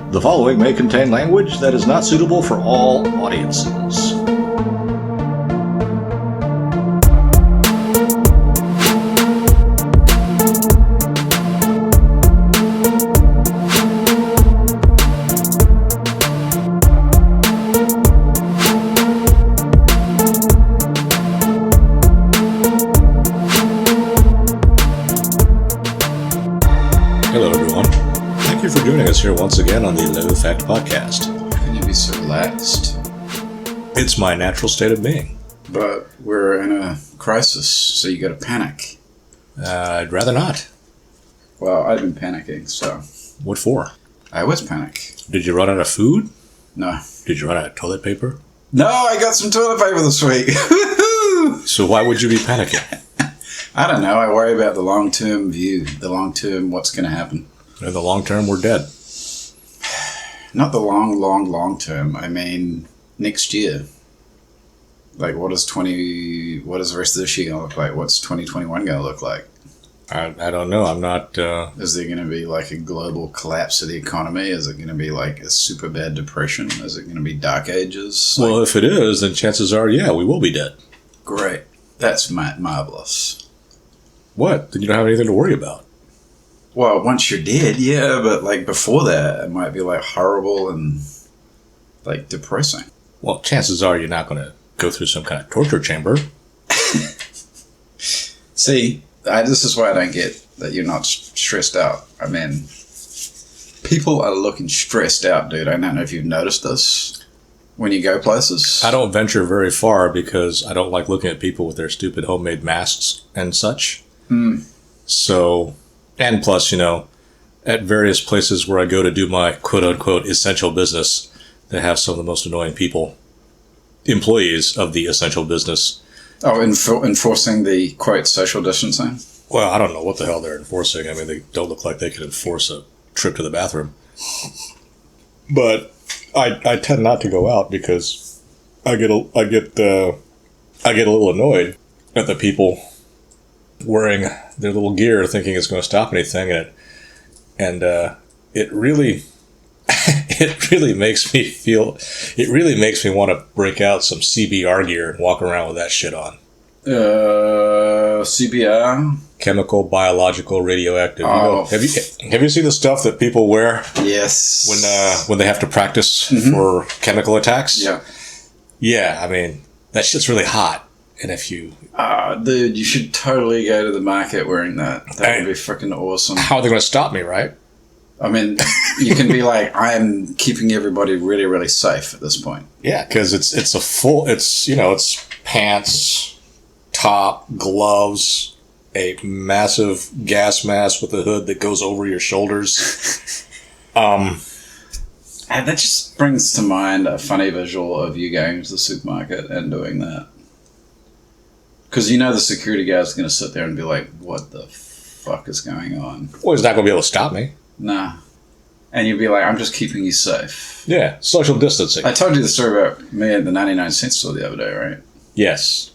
The following may contain language that is not suitable for all audiences. Hello, everyone. Thank you for joining us here once again on the Low Fact Podcast. Can you be so relaxed? It's my natural state of being. But we're in a crisis, so you got to panic. I'd rather not. Well, I've been panicking, so What for? I always panic. Did you run out of food? No. Did you run out of toilet paper? No, I got some toilet paper this week. Woohoo! So why would you be panicking? I don't know. I worry about the long-term view, the long-term what's going to happen. In the long term, we're dead. Not the long term. I mean, next year. Like, what is the rest of this year going to look like? What's 2021 going to look like? I don't know. I'm not... Is there going to be like a global collapse of the economy? Is it going to be like a super bad depression? Is it going to be dark ages? Well, if it is, then chances are, yeah, we will be dead. Great. That's marvelous. What? Then you don't have anything to worry about. Well, once you're dead, yeah, but like before that, it might be like horrible and like depressing. Well, chances are you're not going to go through some kind of torture chamber. See, this is why I don't get that you're not stressed out. I mean, people are looking stressed out, dude. I don't know if you've noticed this when you go places. I don't venture very far because I don't like looking at people with their stupid homemade masks and such. So, and plus, at various places where I go to do my quote-unquote essential business, they have some of the most annoying employees of the essential business. Oh, enforcing the, quote, social distancing? Well, I don't know what the hell they're enforcing. I mean, they don't look like they could enforce a trip to the bathroom. But I tend not to go out because I get a little annoyed at the people wearing their little gear thinking it's going to stop anything, and it really makes me want to break out some CBR gear and walk around with that shit on. CBR? Chemical, biological, radioactive. Oh. Have you seen the stuff that people wear? Yes. When they have to practice for chemical attacks? Yeah. Yeah, I mean, that shit's really hot. And if you... dude, you should totally go to the market wearing that. That would be freaking awesome. How are they going to stop me, right? I mean, you can be like, I'm keeping everybody really, really safe at this point. Yeah, because it's pants, top, gloves, a massive gas mask with a hood that goes over your shoulders. And that just brings to mind a funny visual of you going to the supermarket and doing that. Because the security guard's going to sit there and be like, what the fuck is going on? Well, he's not going to be able to stop me. Nah. And you'd be like, I'm just keeping you safe. Yeah, social distancing. I told you the story about me at the 99-cent store the other day, right? Yes.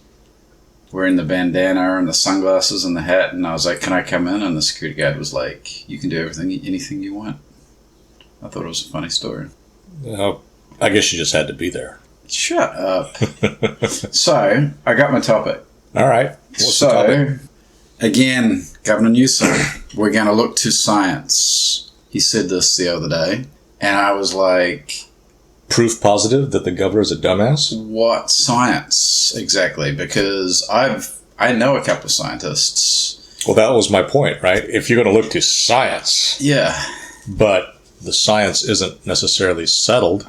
Wearing the bandana and the sunglasses and the hat, and I was like, can I come in? And the security guard was like, you can do anything you want. I thought it was a funny story. I guess you just had to be there. Shut up. So, I got my topic. All right. What's the topic? Again, Governor Newsom, we're going to look to science. He said this the other day, and I was like... Proof positive that the governor is a dumbass? What science, exactly? Because I know a couple of scientists. Well, that was my point, right? If you're going to look to science... Yeah. But the science isn't necessarily settled.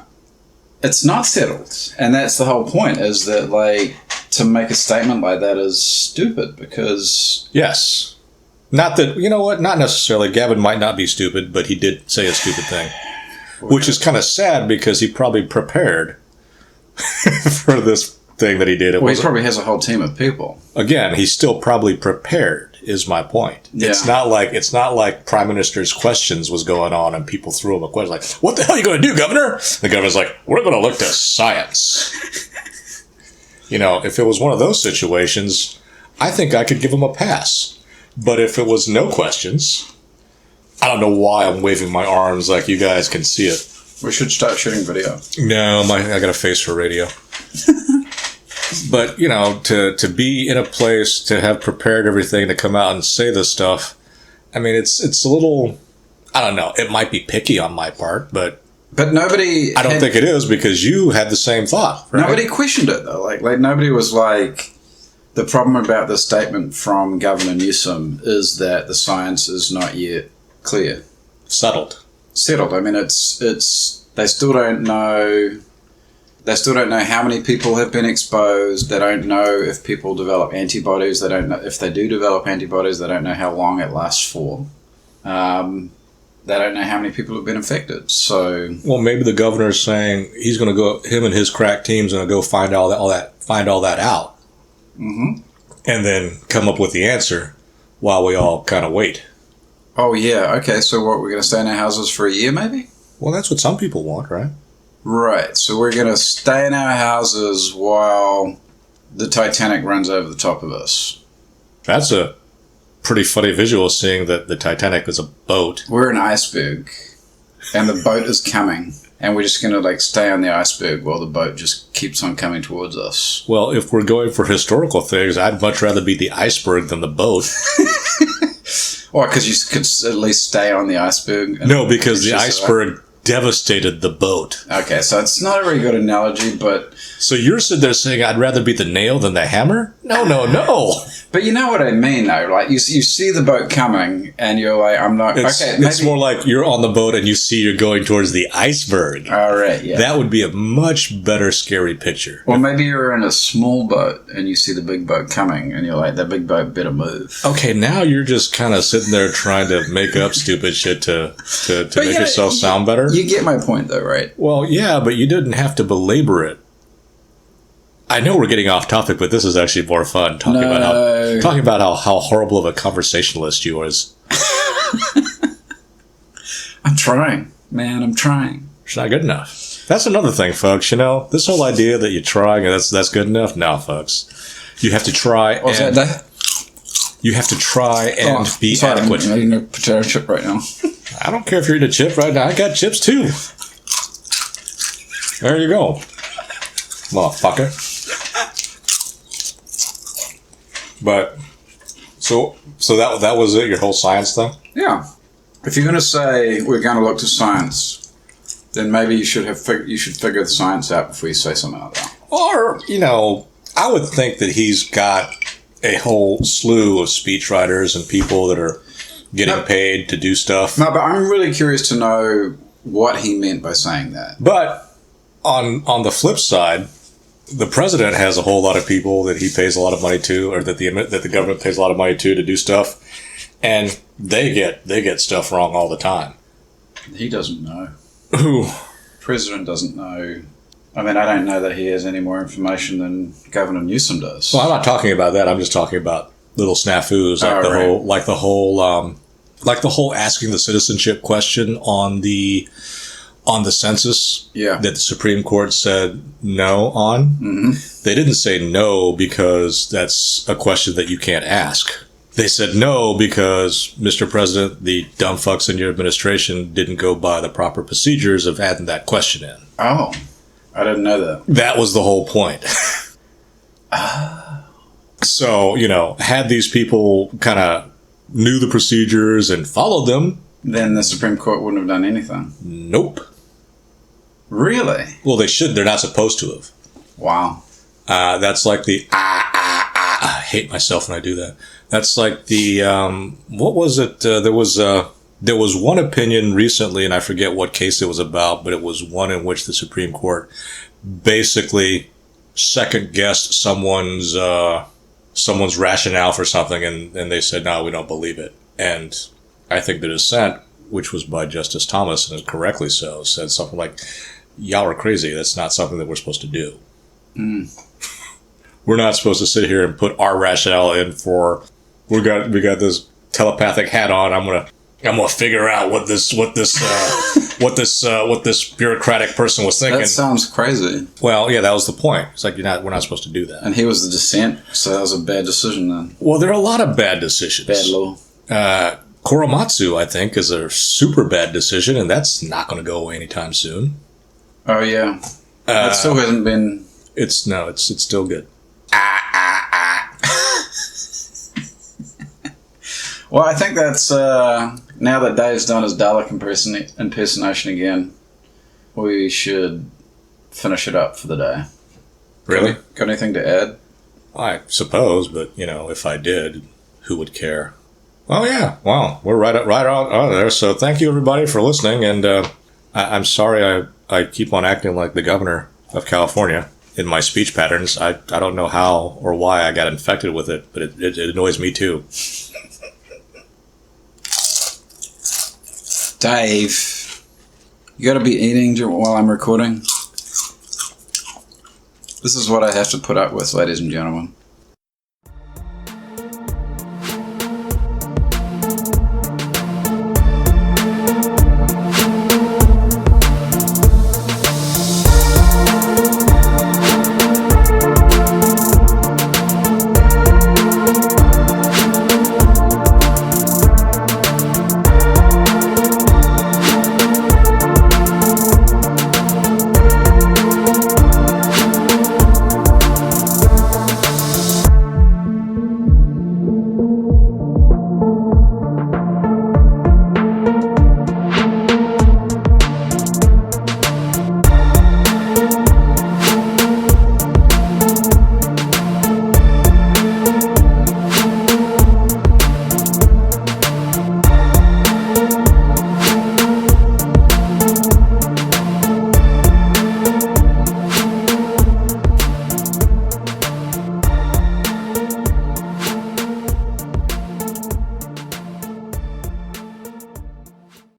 It's not settled. And that's the whole point, is that, like... To make a statement like that is stupid because... Yes. Not that, not necessarily. Gavin might not be stupid, but he did say a stupid thing. Which is kind of sad because he probably prepared for this thing that he did. He probably has a whole team of people. Again, he's still probably prepared, is my point. Yeah. It's not like Prime Minister's questions was going on and people threw him a question like, what the hell are you going to do, Governor? The governor's like, we're going to look to science. If it was one of those situations, I think I could give him a pass. But if it was no questions, I don't know why I'm waving my arms like you guys can see it. We should start shooting video. No, I got a face for radio. But, to be in a place, to have prepared everything, to come out and say this stuff, I mean, it's a little, I don't know, it might be picky on my part, but nobody... I don't think it is, because you had the same thought, right? Nobody questioned it, though. Like nobody was like, the problem about the statement from Governor Newsom is that the science is not yet clear. Settled. I mean, it's they still don't know. They still don't know how many people have been exposed. They don't know if people develop antibodies. They don't know if they do develop antibodies. They don't know how long it lasts for. They don't know how many people have been infected. So, well, maybe the governor's saying he's going to go. Him and his crack team's going to go find all that out, mm-hmm. and then come up with the answer while we all kind of wait. Oh yeah, okay. So what? We're going to stay in our houses for a year, maybe? Well, that's what some people want, right? Right, so we're going to stay in our houses while the Titanic runs over the top of us. That's a pretty funny visual, seeing that the Titanic is a boat. We're an iceberg, and the boat is coming, and we're just going to stay on the iceberg while the boat just keeps on coming towards us. Well, if we're going for historical things, I'd much rather be the iceberg than the boat. Or because you could at least stay on the iceberg. No, because the iceberg devastated the boat. Okay, so it's not a very good analogy, but... So you're sitting there saying I'd rather be the nail than the hammer? No. But you know what I mean, though. Like, you see the boat coming, and you're like, I'm not... It's more like you're on the boat and you see you're going towards the iceberg. All right, yeah. That would be a much better scary picture. Or maybe you're in a small boat, and you see the big boat coming, and you're like, that big boat better move. Okay, now you're just kind of sitting there trying to make up stupid shit to make yourself sound better. You get my point, though, right? Well, yeah, but you didn't have to belabor it. I know we're getting off topic, but this is actually more fun talking about how horrible of a conversationalist you was. I'm trying, man. I'm trying. It's not good enough. That's another thing, folks. This whole idea that you're trying and that's good enough. No, folks. You have to try. You have to try and be adequate. I'm eating a potato chip right now. I don't care if you're eating a chip right now. I got chips too. There you go, motherfucker. But so that was it. Your whole science thing. Yeah. If you're going to say we're going to look to science, then maybe you should figure the science out before you say something like that. Or I would think that he's got a whole slew of speechwriters and people that are getting paid to do stuff. No, but I'm really curious to know what he meant by saying that. But on the flip side, the president has a whole lot of people that he pays a lot of money to, or that the government pays a lot of money to do stuff, and they get stuff wrong all the time. He doesn't know. Who? President doesn't know. I mean, I don't know that he has any more information than Governor Newsom does. Well, I'm not talking about that. I'm just talking about little snafus, like the whole asking the citizenship question on the census. Yeah. That the Supreme Court said no on. Mm-hmm. They didn't say no because that's a question that you can't ask. They said no because, Mr. President, the dumb fucks in your administration didn't go by the proper procedures of adding that question in. Oh. I didn't know that. That was the whole point. So, had these people kind of knew the procedures and followed them, then the Supreme Court wouldn't have done anything. Nope. Really? Well, they should. They're not supposed to have. Wow. That's like the I hate myself when I do that. That's like the what was it? There was one opinion recently, and I forget what case it was about, but it was one in which the Supreme Court basically second-guessed someone's rationale for something, and they said, no, we don't believe it. And I think the dissent, which was by Justice Thomas, and correctly so, said something like, y'all are crazy. That's not something that we're supposed to do. Mm. We're not supposed to sit here and put our rationale in for, we got this telepathic hat on, I'm gonna figure out what this bureaucratic person was thinking. That sounds crazy. Well, yeah, that was the point. It's like we're not supposed to do that. And he was the dissent, so that was a bad decision then. Well, there are a lot of bad decisions. Bad law. Korematsu, I think, is a super bad decision, and that's not going to go away anytime soon. Oh, yeah. That still hasn't been... It's still good. Well, I think that's... now that Dave's done his Dalek impersonation again, we should finish it up for the day. Really? Got anything to add? I suppose, but, if I did, who would care? Oh, yeah. Wow. We're right out there. So thank you, everybody, for listening. And I'm sorry I keep on acting like the governor of California in my speech patterns. I don't know how or why I got infected with it, but it annoys me, too. Dave, you got to be eating while I'm recording. This is what I have to put up with, ladies and gentlemen.